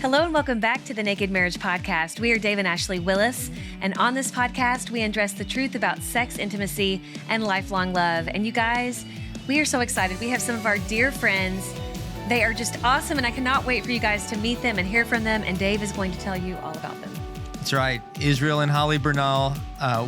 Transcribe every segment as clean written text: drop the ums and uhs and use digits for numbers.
Hello and welcome back to the Naked Marriage Podcast. We are Dave and Ashley Willis, and on this podcast, we address the truth about sex, intimacy, and lifelong love. And you guys, we are so excited. We have some of our dear friends. They are just awesome, and I cannot wait for you guys to meet them and hear from them, and Dave is going to tell you all about them. That's right. Israel and Hollie Bernal.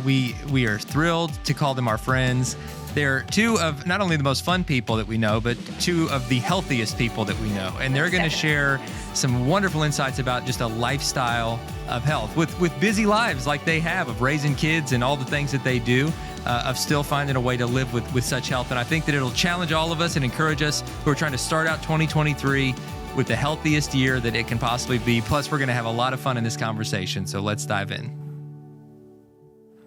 We are thrilled to call them our friends. They're two of not only the most fun people that we know, but two of the healthiest people that we know. And they're going to share some wonderful insights about just a lifestyle of health with busy lives like they have of raising kids and all the things that they do, of still finding a way to live with such health. And I think that it'll challenge all of us and encourage us who are trying to start out 2023 with the healthiest year that it can possibly be. Plus, we're going to have a lot of fun in this conversation. So let's dive in.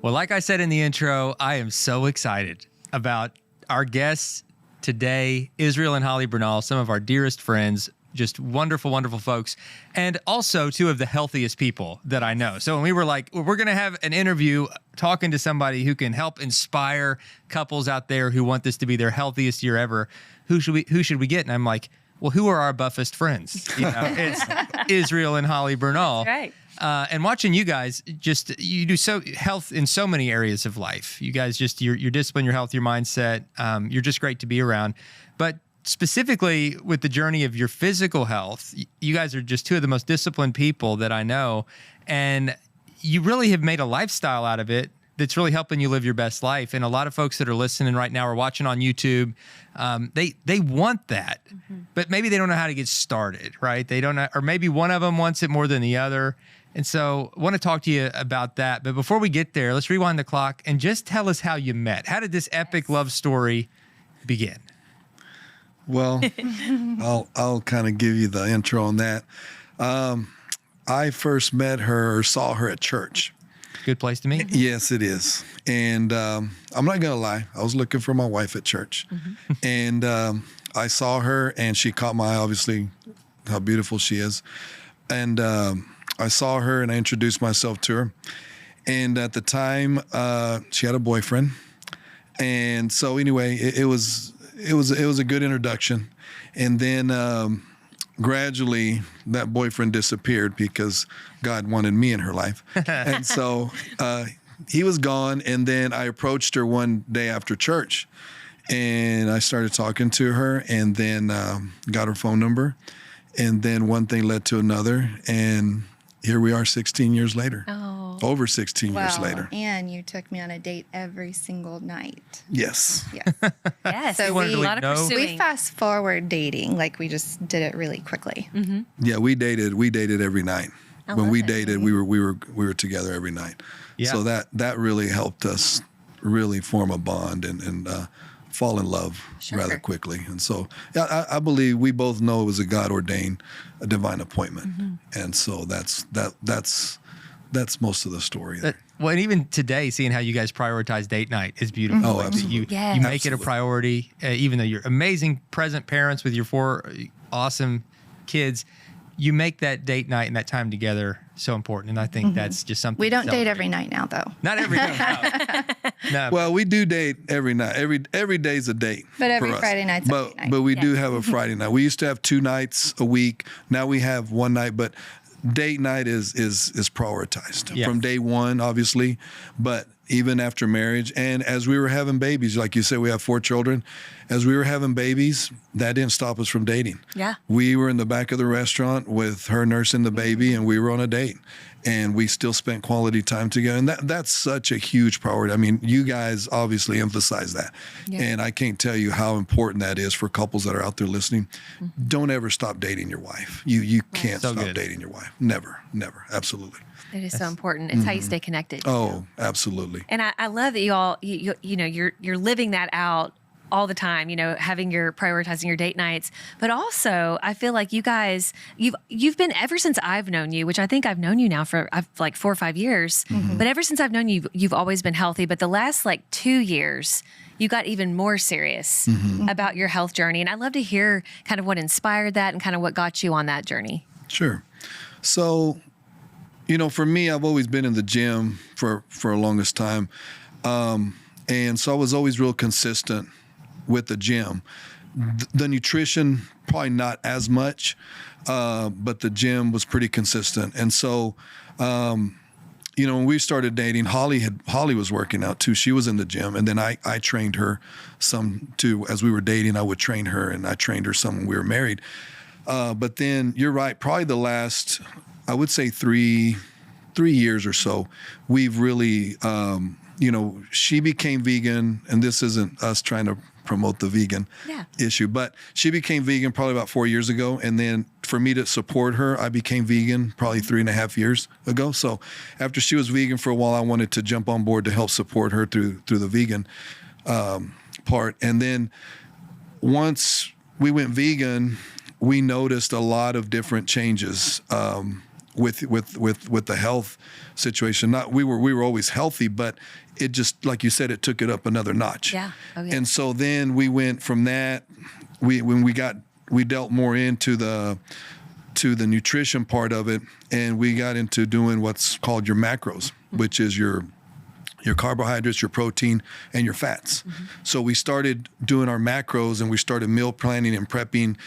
Well, like I said in the intro, I am so excited about our guests today, Israel and Hollie Bernal, some of our dearest friends, just wonderful, wonderful folks, and also two of the healthiest people that I know. So when we were like, well, we're going to have an interview talking to somebody who can help inspire couples out there who want this to be their healthiest year ever, who should we get? And I'm like, well, who are our buffest friends? You know, it's Israel and Hollie Bernal. Right. And watching you guys, you do so health in so many areas of life. You guys your discipline, your health, your mindset. You're just great to be around. But specifically with the journey of your physical health, you guys are just two of the most disciplined people that I know. And you really have made a lifestyle out of it that's really helping you live your best life. And a lot of folks that are listening right now or watching on YouTube, they want that, but maybe they don't know how to get started, right? They don't know, or maybe one of them wants it more than the other. And so I want to talk to you about that. But before we get there, let's rewind the clock and just tell us how you met. How did this epic love story begin? Well, I'll kind of give you the intro on that. I first met her or saw her at church. Good place to meet. Yes, it is. And I'm not going to lie. I was looking for my wife at church. And I saw her and she caught my eye, obviously, how beautiful she is. And I saw her and I introduced myself to her. And at the time, she had a boyfriend. And so anyway, it was a good introduction. And then gradually that boyfriend disappeared because God wanted me in her life. And so he was gone. And then I approached her one day after church and I started talking to her and then got her phone number. And then one thing led to another. And here we are 16 years later. Oh. Over 16 years later. And you took me on a date every single night. Yes. Yes. Yes. So A lot of pursuing. we fast forward dating, like we just did it really quickly. Yeah, we dated every night. When we dated, we were together every night. Yeah. So that really helped us really form a bond and fall in love rather quickly. And so I believe we both know it was a God-ordained, a divine appointment. And so that's most of the story there. Well, and even today, seeing how you guys prioritize date night is beautiful. Oh, absolutely. You make it a priority, even though you're amazing present parents with your 4 awesome kids. You make that date night and that time together so important, and I think that's just something. We don't date every night now, though. Not every night. No. Well, we do date every night. Every day's a date. But every for us. Friday night's a date night. But we do have a Friday night. We used to have 2 nights a week. Now we have 1 night, but date night is prioritized from day one, obviously, but even after marriage. And as we were having babies, like you said, we have 4 children. As we were having babies, that didn't stop us from dating. Yeah. We were in the back of the restaurant with her nursing the baby, and we were on a date. And we still spent quality time together. And that's such a huge priority. I mean, you guys obviously emphasize that. Yeah. And I can't tell you how important that is for couples that are out there listening. Don't ever stop dating your wife. You can't stop dating your wife. Never, absolutely. It is so important. It's how you stay connected. Oh, absolutely. And I love that you all, you know, you're living that out all the time, you know, prioritizing your date nights. But also, I feel like you guys, you've been, ever since I've known you, which I think I've known you now for like 4 or 5 years, but ever since I've known you, you've always been healthy. But the last like 2 years, you got even more serious about your health journey. And I'd love to hear kind of what inspired that and kind of what got you on that journey. Sure. So, you know, for me, I've always been in the gym for a longest time. And so I was always real consistent with the gym. the nutrition, probably not as much, but the gym was pretty consistent. And so, when we started dating, Hollie was working out too. She was in the gym, and then I trained her some too. As we were dating, I would train her, and I trained her some when we were married. But then you're right, probably the last, I would say 3 years or so, we've really, she became vegan, and this isn't us trying to promote the vegan issue, but she became vegan probably about 4 years ago. And then for me to support her, I became vegan probably 3.5 years ago. So after she was vegan for a while, I wanted to jump on board to help support her through the vegan part. And then once we went vegan, we noticed a lot of different changes with the health situation. We were always healthy, but it just, like you said, it took it up another notch. Yeah. Oh, yeah. And so then we went from that. We dealt more into the nutrition part of it, and we got into doing what's called your macros, which is your carbohydrates, your protein, and your fats. Mm-hmm. So we started doing our macros, and we started meal planning and prepping,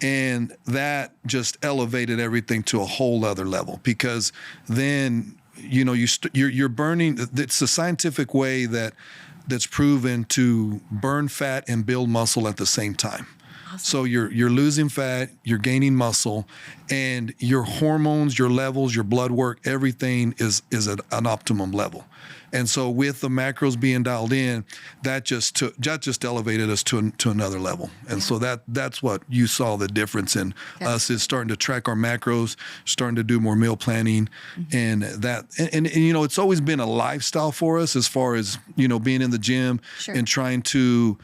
and that just elevated everything to a whole other level, because then you're burning. It's a scientific way that's proven to burn fat and build muscle at the same time. Awesome. So you're losing fat, you're gaining muscle, and your hormones, your levels, your blood work, everything is at an optimum level. And so with the macros being dialed in, that just elevated us to another level. And so that's what you saw the difference in us, is starting to track our macros, starting to do more meal planning, and that. And it's always been a lifestyle for us, as far as being in the gym and trying to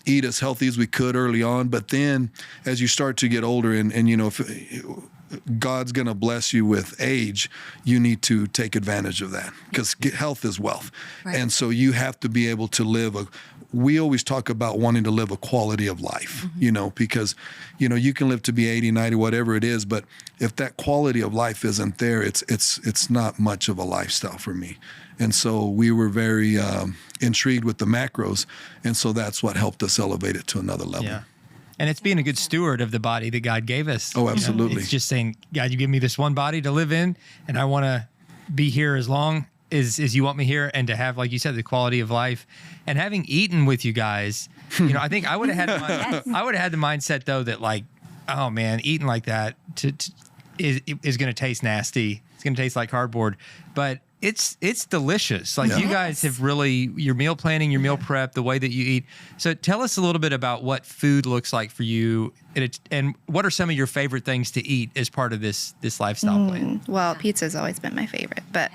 eat as healthy as we could early on. But then as you start to get older, and if God's going to bless you with age, you need to take advantage of that, because health is wealth. Right. And so you have to be able to live we always talk about wanting to live a quality of life, because, you can live to be 80, 90, whatever it is, but if that quality of life isn't there, it's not much of a lifestyle for me. And so we were very intrigued with the macros, and so that's what helped us elevate it to another level. Yeah. And it's being a good steward of the body that God gave us. Oh, absolutely. It's just saying, God, you give me this one body to live in, and I want to be here as long as you want me here, and to have, like you said, the quality of life. And having eaten with you guys, I think I would have had the mindset, though, that like, oh man, eating like that is going to taste nasty. It's going to taste like cardboard, but it's delicious. Like you guys have really, your meal planning, your meal prep, the way that you eat. So tell us a little bit about what food looks like for you, and what are some of your favorite things to eat as part of this lifestyle plan? Well, pizza's always been my favorite, but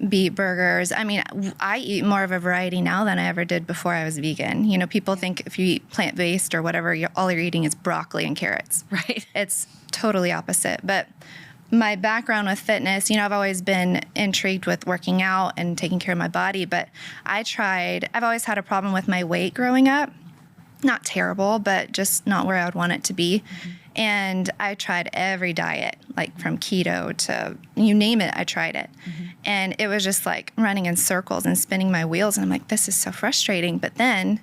beet burgers. I mean, I eat more of a variety now than I ever did before I was vegan. People think if you eat plant-based or whatever, all you're eating is broccoli and carrots. Right. It's totally opposite. But my background with fitness, I've always been intrigued with working out and taking care of my body, but I've always had a problem with my weight growing up. Not terrible, but just not where I would want it to be. Mm-hmm. And I tried every diet, like from keto to you name it, I tried it. Mm-hmm. And it was just like running in circles and spinning my wheels. And I'm like, this is so frustrating. But then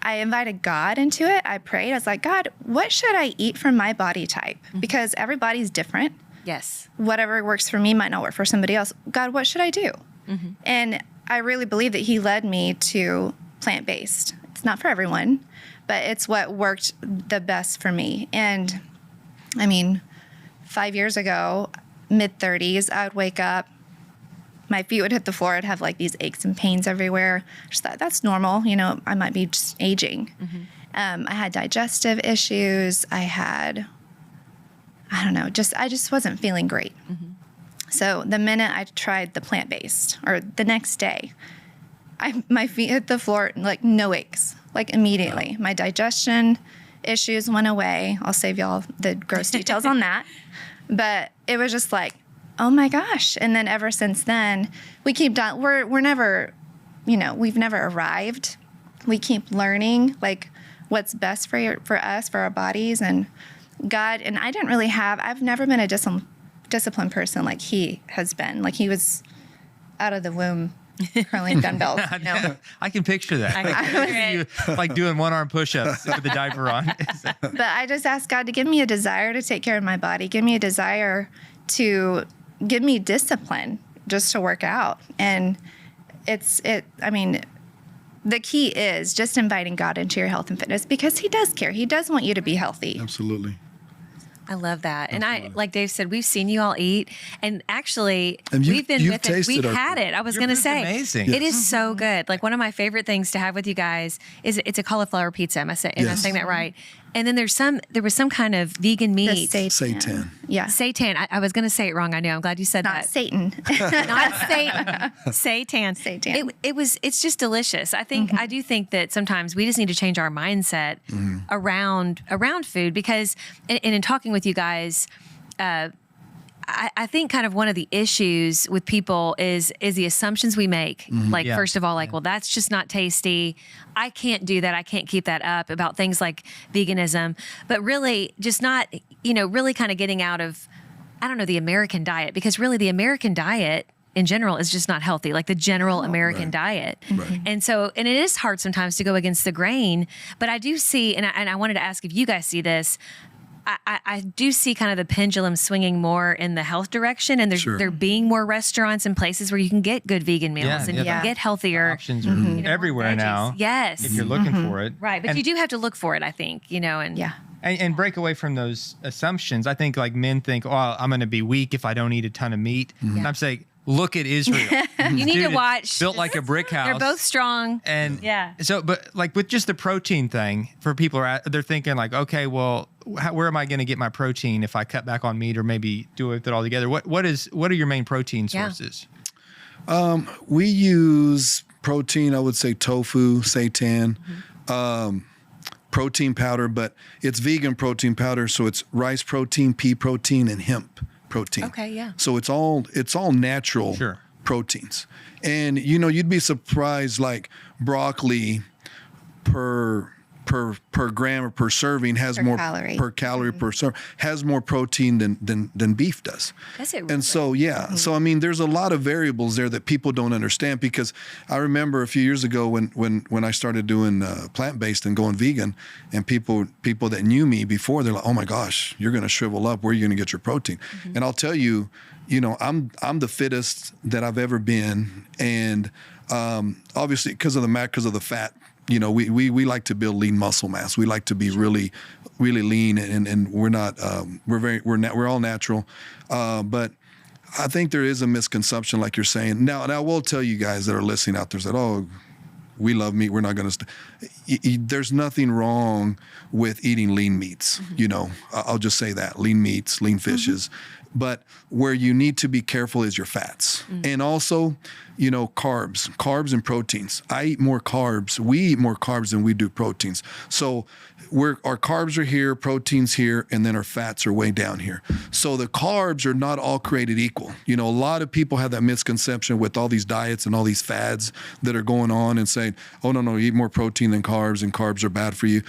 I invited God into it. I prayed. I was like, God, what should I eat for my body type? Mm-hmm. Because everybody's different. Yes. Whatever works for me might not work for somebody else. God, what should I do? Mm-hmm. And I really believe that he led me to plant-based. It's not for everyone, but it's what worked the best for me. And I mean, 5 years ago, mid-30s, I would wake up, my feet would hit the floor, I'd have like these aches and pains everywhere. Just thought, that's normal. I might be just aging. Mm-hmm. I had digestive issues. I just wasn't feeling great. Mm-hmm. So the minute I tried the plant-based, or the next day, my feet hit the floor, like no aches, like immediately. Wow. My digestion issues went away. I'll save y'all the gross details on that. But it was just like, oh my gosh. And then ever since then, we keep we're never, we've never arrived. We keep learning like what's best for us, for our bodies, and God. And I've never been a disciplined person like he has been. Like he was out of the womb curling dumbbells. No. I can picture that. I can picture You, like doing one-arm push-ups with the diaper on. But I just ask God to give me a desire to take care of my body, give me a desire to give me discipline just to work out. And the key is just inviting God into your health and fitness, because he does care. He does want you to be healthy. Absolutely. I love that. And like Dave said, we've seen you all eat, and actually we've been you've with it. tasted We've our had food. it. I was Your going to food's say, amazing. it is so good. Like, one of my favorite things to have with you guys is it's a cauliflower pizza. Am I saying that right? And then there was some kind of vegan meat. Seitan. Yeah. Seitan. I was going to say it wrong. I know. I'm glad you said Not that. Satan. Not Satan. Seitan. Seitan. It's just delicious. I do think that sometimes we just need to change our mindset around food, because in talking with you guys, I think kind of one of the issues with people is the assumptions we make. Like, Yeah. first of all, well, that's just not tasty. I can't do that. I can't keep that up, about things like veganism, but really just not, really kind of getting out of, I don't know, the American diet, because really the American diet in general is just not healthy, like the general American diet. Right. And so, and it is hard sometimes to go against the grain, but I do see, and I wanted to ask if you guys see this, I do see kind of the pendulum swinging more in the health direction, and there being more restaurants and places where you can get good vegan meals and you can get healthier. Options are everywhere veggies. now. Yes. If you're looking for it. Right. But you do have to look for it, I think, and And break away from those assumptions. I think like men think, oh, I'm going to be weak if I don't eat a ton of meat. And I'm saying, look at Israel. you need Dude, to watch. Built like a brick house. They're both strong. And yeah. So, but like with just the protein thing, for people, they're thinking like, okay, well, where am I going to get my protein if I cut back on meat or maybe do it all together? What are your main protein sources? We use protein, I would say tofu, seitan, protein powder, but it's vegan protein powder. So it's rice protein, pea protein, and hemp protein. Okay, yeah. So it's all natural proteins. And you'd be surprised, like broccoli per gram or per serving has more calorie. per calorie per serving has more protein than beef does. That's it. Really? And so so I mean, there's a lot of variables there that people don't understand, because I remember a few years ago when I started doing plant-based and going vegan, and people that knew me before, they're like, oh my gosh, you're going to shrivel up. Where are you going to get your protein? And I'll tell you, I'm the fittest that I've ever been, and obviously because of the fat. We like to build lean muscle mass. We like to be really, really lean, and we're not. We're all natural, but I think there is a misconception, like you're saying. Now I will tell you guys that are listening out there that, oh, we love meat, we're not going to. There's nothing wrong with eating lean meats. I'll just say that lean meats, lean fishes. But where you need to be careful is your fats. And also, carbs and proteins. I eat more carbs. We eat more carbs than we do proteins. So our carbs are here, proteins here, and then our fats are way down here. So the carbs are not all created equal. A lot of people have that misconception with all these diets and all these fads that are going on and saying, oh, no, you eat more protein than carbs, and carbs are bad for you.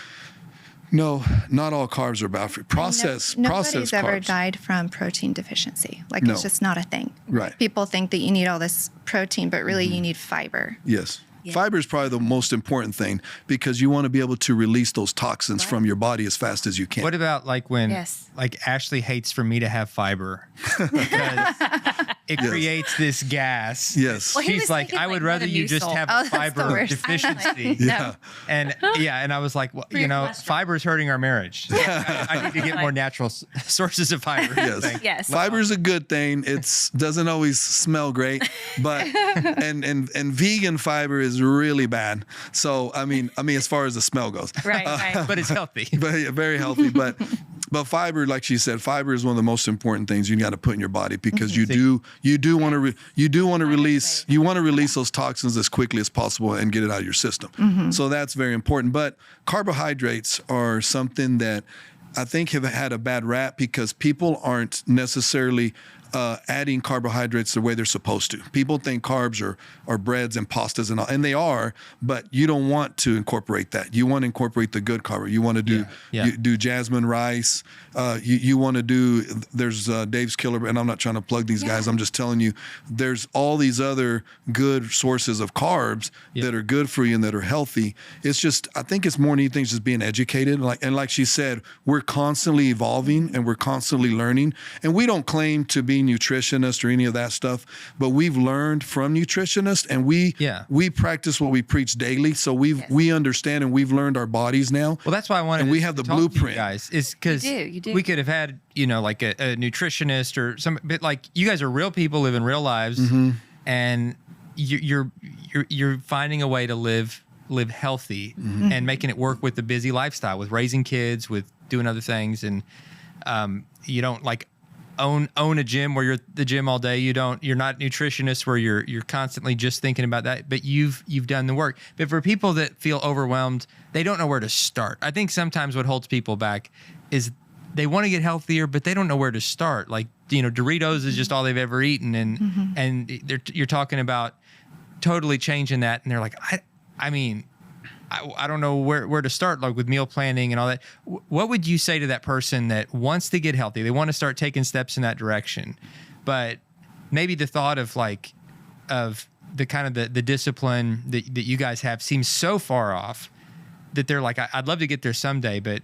No, not all carbs are bad for you. Nobody's ever carbs. died from protein deficiency. No. It's just not a thing. Right. People think that you need all this protein, but really you need fiber. Yes. Fiber is probably the most important thing, because you want to be able to release those toxins from your body as fast as you can. What about like when like Ashley hates for me to have fiber because it creates this gas. Yes. Well, She's like, I would rather you just have a fiber deficiency. And I was like, well, fiber is hurting our marriage. I need to get more natural sources of fiber. Yes. Fiber is a good thing. It doesn't always smell great, but and vegan fiber is really bad. So I mean, as far as the smell goes, right. But it's healthy. But very healthy. But fiber, like she said, fiber is one of the most important things you got to put in your body, because you do want to release those toxins as quickly as possible and get it out of your system. So that's very important. But carbohydrates are something that I think have had a bad rap, because people aren't necessarily adding carbohydrates the way they're supposed to. People think carbs are breads and pastas and all, and they are, but you don't want to incorporate that. You want to incorporate the good carb. You want to do you do jasmine rice. You want to do, there's Dave's Killer, and I'm not trying to plug these guys. I'm just telling you, there's all these other good sources of carbs that are good for you and that are healthy. It's just, I think it's more than anything just being educated. Like she said, we're constantly evolving and we're constantly learning. And we don't claim to be nutritionists or any of that stuff, but we've learned from nutritionists, and we practice what we preach daily. So we understand, and we've learned our bodies now. Well, that's why I wanted and we have the blueprint, guys. Is because we could have had, like a nutritionist or some, but like you guys are real people living real lives, and you're finding a way to live healthy and making it work with the busy lifestyle, with raising kids, with doing other things, and you don't like own a gym where you're at the gym all day. You're not nutritionists where you're constantly just thinking about that, but you've done the work. But for people that feel overwhelmed, they don't know where to start. I think sometimes what holds people back is they want to get healthier, but they don't know where to start. Like, Doritos is just all they've ever eaten, and you're talking about totally changing that, and they're like, I don't know where to start, like with meal planning and all that. What would you say to that person that wants to get healthy? They want to start taking steps in that direction, but maybe the thought of the kind of the discipline that you guys have seems so far off that they're like, I'd love to get there someday, but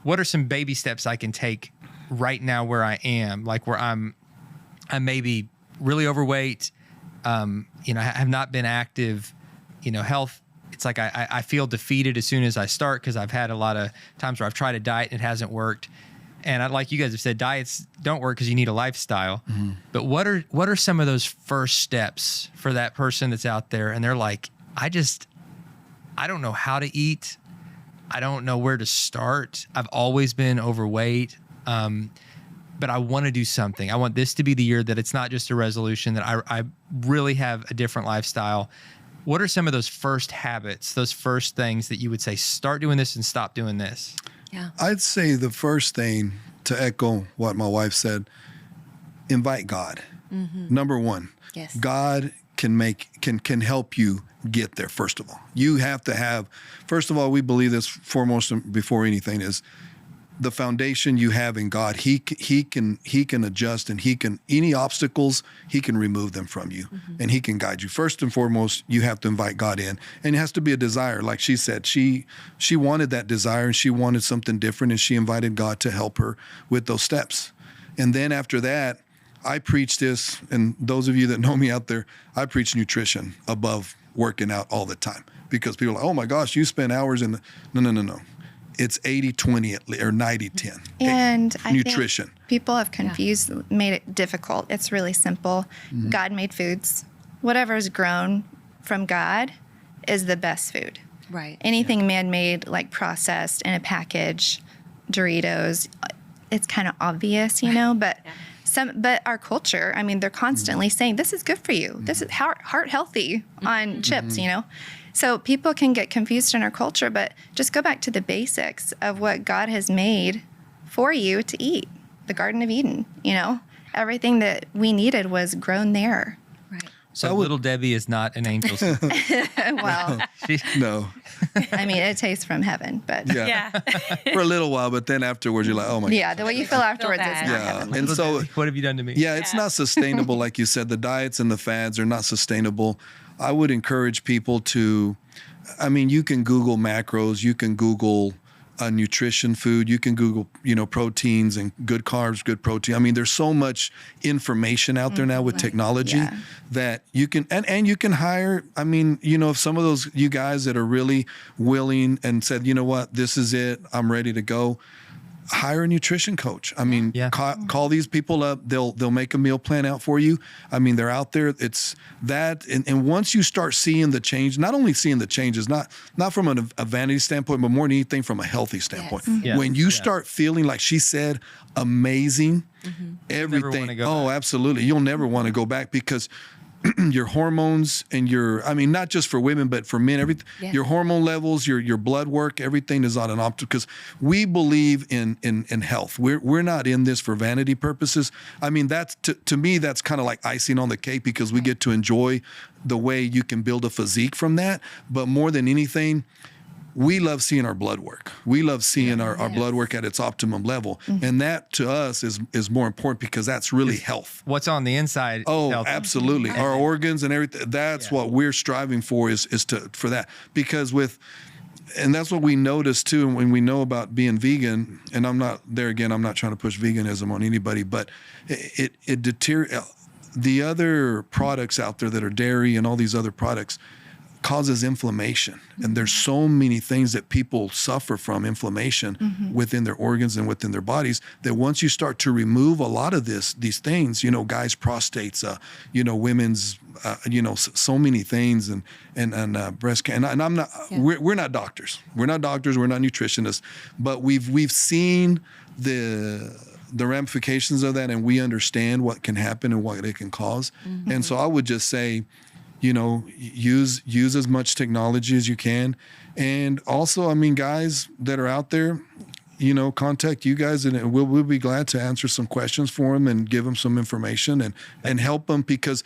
what are some baby steps I can take right now where I am, like where I'm maybe really overweight, I have not been active, health. It's like I feel defeated as soon as I start, because I've had a lot of times where I've tried a diet and it hasn't worked. And like you guys have said, diets don't work because you need a lifestyle. But what are some of those first steps for that person that's out there and they're like, I don't know how to eat. I don't know where to start. I've always been overweight. But I want to do something. I want this to be the year that it's not just a resolution, that I really have a different lifestyle. What are some of those first habits, those first things that you would say, start doing this and stop doing this? Yeah. I'd say the first thing, to echo what my wife said, invite God. Number one, God can help you get there. First of all, you have to have, first of all, we believe this foremost and before anything is the foundation you have in God. He can adjust, and any obstacles, he can remove them from you, and he can guide you. First and foremost, you have to invite God in, and it has to be a desire. Like she said, she wanted that desire, and she wanted something different, and she invited God to help her with those steps. And then after that, I preach this, and those of you that know me out there, I preach nutrition above working out all the time, because people are like, oh my gosh, you spend hours in no. It's 80-20 or 90-10. And I nutrition. think people have confused, made it difficult. It's really simple. God made foods. Whatever is grown from God is the best food. Right. Anything man-made, like processed in a package, Doritos, it's kind of obvious, but but our culture, they're constantly saying, this is good for you. This is heart healthy on chips, So people can get confused in our culture, but just go back to the basics of what God has made for you to eat. The Garden of Eden, everything that we needed was grown there. Right. So Little Debbie is not an angel. Well, no. It tastes from heaven, but for a little while, but then afterwards you're like, oh my God. The way you feel afterwards is not heavenly. And so, what have you done to me? Yeah, it's not sustainable. Like you said, the diets and the fads are not sustainable. I would encourage people to, you can Google macros, you can Google nutrition food, you can Google, proteins and good carbs, good protein. There's so much information out there now with technology that you can, and you can hire, if some of those, you guys that are really willing and said, you know what, this is it, I'm ready to go. Hire a nutrition coach. Call these people up. They'll make a meal plan out for you. They're out there. It's that. And once you start seeing the change, not only seeing the changes, not from a vanity standpoint, but more than anything from a healthy standpoint. Yes. When you start feeling, like she said, amazing, everything. Absolutely. You'll never want to go back, because your hormones and not just for women, but for men, everything, your hormone levels, your blood work, everything is on an optimal, because we believe in health. We're not in this for vanity purposes. I mean, that's to me, that's kind of like icing on the cake, because we get to enjoy the way you can build a physique from that. But more than anything, we love seeing our blood work. We love seeing our blood work at its optimum level. And that to us is more important, because that's really health. What's on the inside? Oh, health. absolutely. Our organs and everything. That's what we're striving for for that. Because and that's what we notice too when we know about being vegan. And I'm not trying to push veganism on anybody, but it deteriorates. The other products out there that are dairy and all these other products causes inflammation. And there's so many things that people suffer from inflammation within their organs and within their bodies, that once you start to remove a lot of these things, guys' prostates, women's, so many things, and breast cancer. And I'm not, we're not doctors. We're not doctors. We're not nutritionists, but we've seen the ramifications of that, and we understand what can happen and what it can cause. And so I would just say, use as much technology as you can. And also, I mean, guys that are out there, contact you guys, and we'll be glad to answer some questions for them and give them some information and help them, because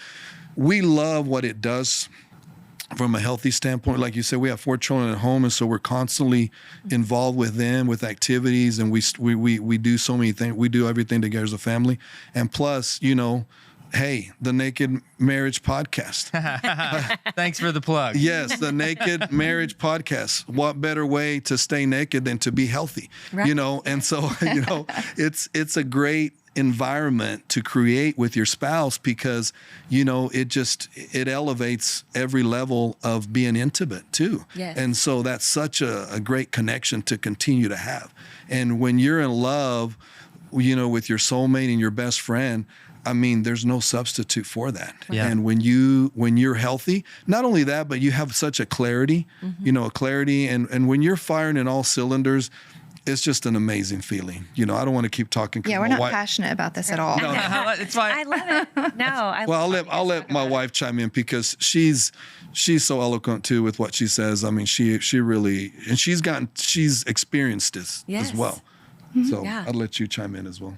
we love what it does from a healthy standpoint. Like you said, we have 4 children at home, and so we're constantly involved with them, with activities, and we do so many things. We do everything together as a family. And plus, hey, the Naked Marriage Podcast. Thanks for the plug. Yes, the Naked Marriage Podcast. What better way to stay naked than to be healthy? Right. And so, it's a great environment to create with your spouse, because, it elevates every level of being intimate too. Yes. And so that's such a great connection to continue to have. And when you're in love, with your soulmate and your best friend, I mean, there's no substitute for that. Yeah. And when you're healthy, not only that, but you have such a clarity, a clarity. And when you're firing in all cylinders, it's just an amazing feeling. I don't want to keep talking. Yeah, we're not passionate about this at all. No. It's fine. I love it. No, I'll let my wife chime in, because she's so eloquent too with what she says. I mean, she really, and she's experienced this as well. So I'll let you chime in as well.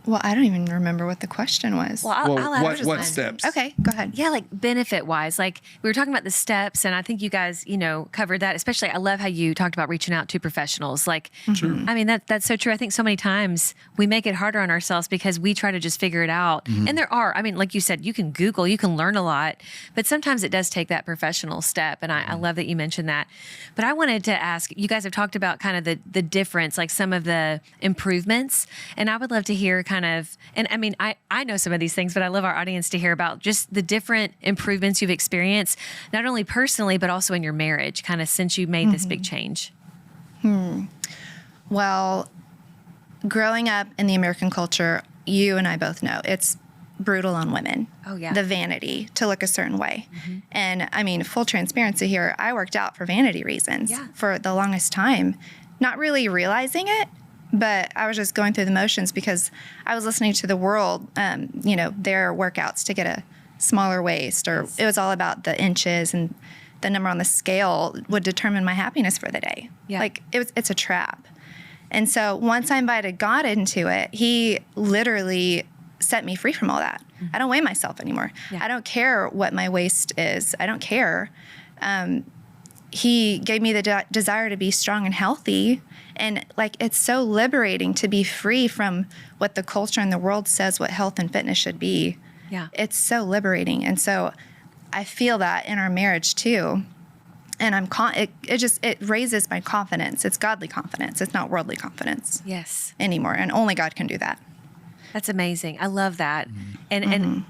Well, I don't even remember what the question was. Well, I'll add what steps? Okay, go ahead. Yeah, like benefit wise, like we were talking about the steps, and I think you guys, covered that. Especially, I love how you talked about reaching out to professionals. Like, I mean, that's so true. I think so many times we make it harder on ourselves because we try to just figure it out. And there are, I mean, like you said, you can Google, you can learn a lot, but sometimes it does take that professional step. And I love that you mentioned that. But I wanted to ask, you guys have talked about kind of the difference, like some of the improvements, and I would love to hear kind of, and I mean, I know some of these things, but I love our audience to hear about just the different improvements you've experienced, not only personally, but also in your marriage, kind of since you made this big change. Well, growing up in the American culture, you and I both know it's brutal on women. Oh, yeah. The vanity to look a certain way. And I mean, full transparency here, I worked out for vanity reasons for the longest time, not really realizing it. But I was just going through the motions because I was listening to the world, their workouts to get a smaller waist, or it was all about the inches, and the number on the scale would determine my happiness for the day. Yeah. Like it's a trap. And so once I invited God into it, he literally set me free from all that. I don't weigh myself anymore. I don't care what my waist is. I don't care. He gave me the desire to be strong and healthy. And it's so liberating to be free from what the culture and the world says what health and fitness should be. Yeah. It's so liberating. And so I feel that in our marriage too. And it raises my confidence. It's godly confidence. It's not worldly confidence. Yes. Anymore. And only God can do that. That's amazing. I love that. And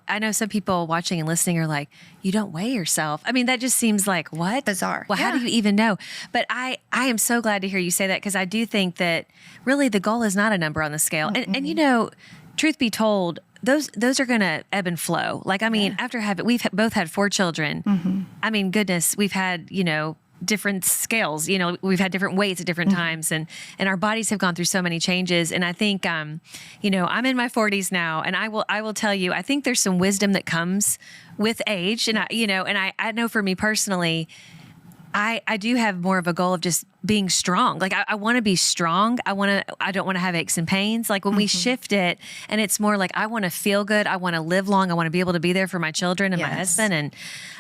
I know some people watching and listening are like, you don't weigh yourself. I mean, that just seems like, what? Bizarre. Well, how do you even know? But I am so glad to hear you say that, because I do think that really the goal is not a number on the scale. And truth be told, those are going to ebb and flow. Like, I mean, after we've both had 4 children. I mean, goodness, we've had, different scales. You know, we've had different weights at different times, and our bodies have gone through so many changes. And I think, you know, I'm in my 40s now, and I will tell you, I think there's some wisdom that comes with age. And I know for me personally, I do have more of a goal of just being strong. Like I want to be strong. I don't want to have aches and pains. Like when we shift it and it's more like, I want to feel good. I want to live long. I want to be able to be there for my children and my husband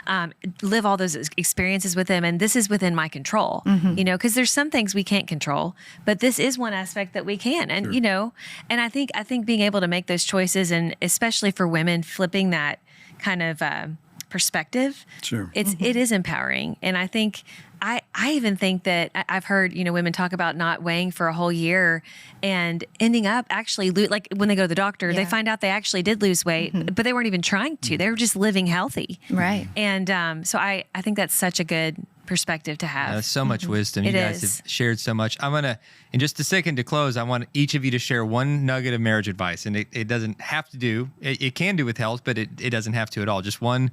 and live all those experiences with them. And this is within my control, you know, because there's some things we can't control, but this is one aspect that we can. And, you know, and I think being able to make those choices, and especially for women, flipping that kind of, perspective. Sure. It is empowering. And I think, I even think that I've heard, you know, women talk about not weighing for a whole year and ending up actually, like when they go to the doctor, they find out they actually did lose weight, but they weren't even trying to. They were just living healthy. Right. And so I think that's such a good perspective to have. So much wisdom. You guys have shared so much. I'm going to, in just a second to close, I want each of you to share one nugget of marriage advice. And it doesn't have to do, it can do with health, but it doesn't have to at all. Just one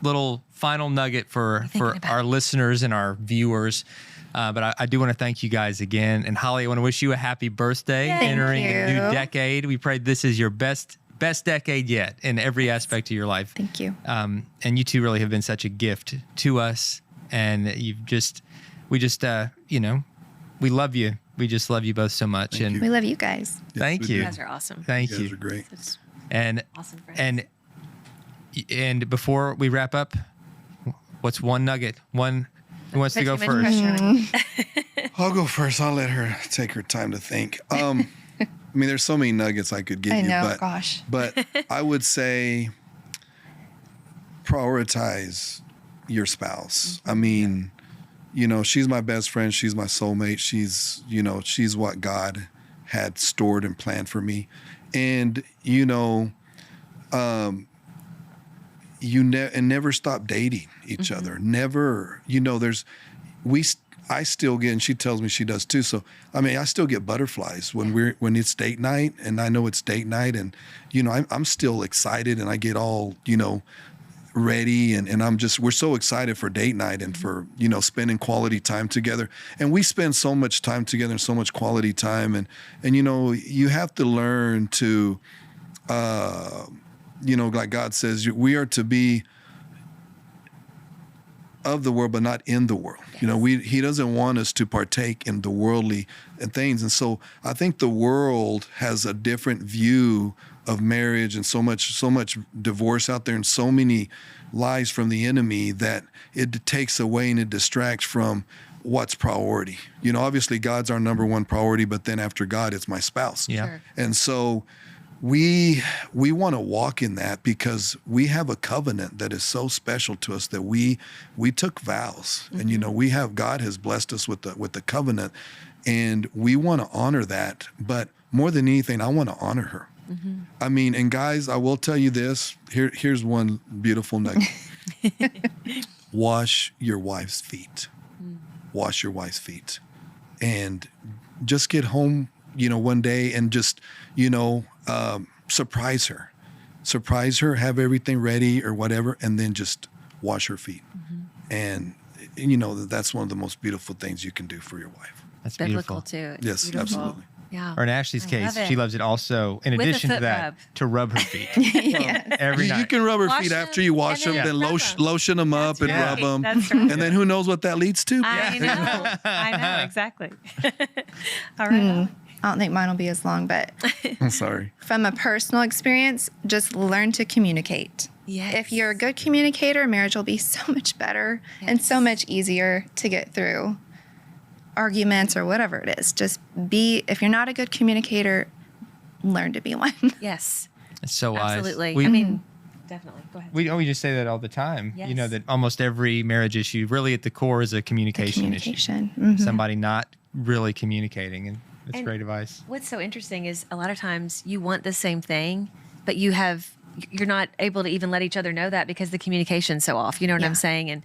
little final nugget for our listeners and our viewers. But I do want to thank you guys again. And Hollie, I want to wish you a happy birthday, entering a new decade. We pray this is your best decade yet in every aspect of your life. Thank you. And you two really have been such a gift to us. And we love you. We just love you both so much. We love you guys. Thank you. You guys are awesome. Thank You you. guys are great. And Awesome friends. and before we wrap up, what's one nugget? Who wants to go Put too much first? pressure on you. I'll go first. I'll let her take her time to think. I mean, there's so many nuggets I could give I you, know, gosh. but I would say prioritize your spouse. I mean, you know, she's my best friend. She's my soulmate. She's what God had stored and planned for me. And, you know, never stop dating each other. Never, you know, I still get, and she tells me she does too. So, I mean, I still get butterflies when it's date night, and I know it's date night, and, you know, I'm still excited, and I get all, you know, ready, and we're so excited for date night and for, you know, spending quality time together. And we spend so much time together and so much quality time. And you know, you have to learn to, you know, like God says, we are to be of the world, but not in the world. Yes. You know, he doesn't want us to partake in the worldly things. And so I think the world has a different view of marriage, and so much divorce out there, and so many lies from the enemy that it takes away and it distracts from what's priority. You know, obviously God's our number one priority, but then after God, it's my spouse. Yeah. Sure. And so we want to walk in that, because we have a covenant that is so special to us that we took vows. And, you know, God has blessed us with the covenant, and we want to honor that. But more than anything, I want to honor her. I mean, and guys, I will tell you this. Here's one beautiful nugget. Wash your wife's feet. Wash your wife's feet. And just get home, you know, one day and just, you know, surprise her. Surprise her, have everything ready or whatever, and then just wash her feet. And, you know, that's one of the most beautiful things you can do for your wife. That's Biblical beautiful. too. It's Yes, beautiful. absolutely. Yeah. Or in Ashley's I case, love it. she loves it also, in With the addition to foot that, rub. to rub her feet every You night. can rub her Wash feet them, after you wash and them, then then rub lotion them up That's and rub right. them. That's right. And then who knows what that leads to? I know. I know, exactly. All right. I don't think mine will be as long, but I'm sorry. from a personal experience, just learn to communicate. Yes. If you're a good communicator, marriage will be so much better and so much easier to get through arguments or whatever it is. Just if you're not a good communicator, learn to be one. Yes. It's so wise. Absolutely. I mean, definitely. Go ahead. We just say that all the time. You know, Yes. that almost every marriage issue really at the core is a communication issue. Somebody not really communicating. And it's And great advice. What's so interesting is a lot of times you want the same thing, but you have you're not able to even let each other know that because the communication's so off. You know what I'm saying? And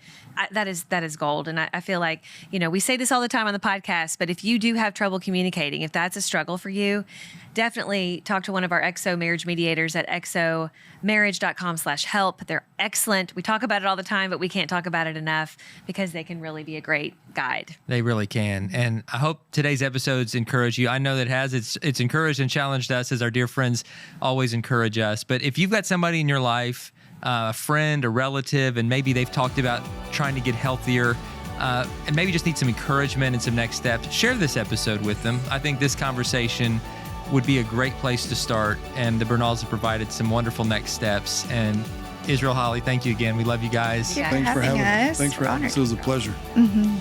that is gold. And I feel like, we say this all the time on the podcast, but if you do have trouble communicating, if that's a struggle for you, definitely talk to one of our XO marriage mediators at xomarriage.com/help. They're excellent. We talk about it all the time, but we can't talk about it enough because they can really be a great guide. They really can. And I hope today's episodes encourage you. I know that it has. It's encouraged and challenged us, as our dear friends always encourage us. But if you've got somebody in your life, a friend, a relative, and maybe they've talked about trying to get healthier, and maybe just need some encouragement and some next steps, share this episode with them. I think this conversation would be a great place to start, and the Bernals have provided some wonderful next steps. And Israel, Hollie, thank you again. We love you guys. Thanks for having us. Thanks for having us. It was a pleasure. Mm-hmm.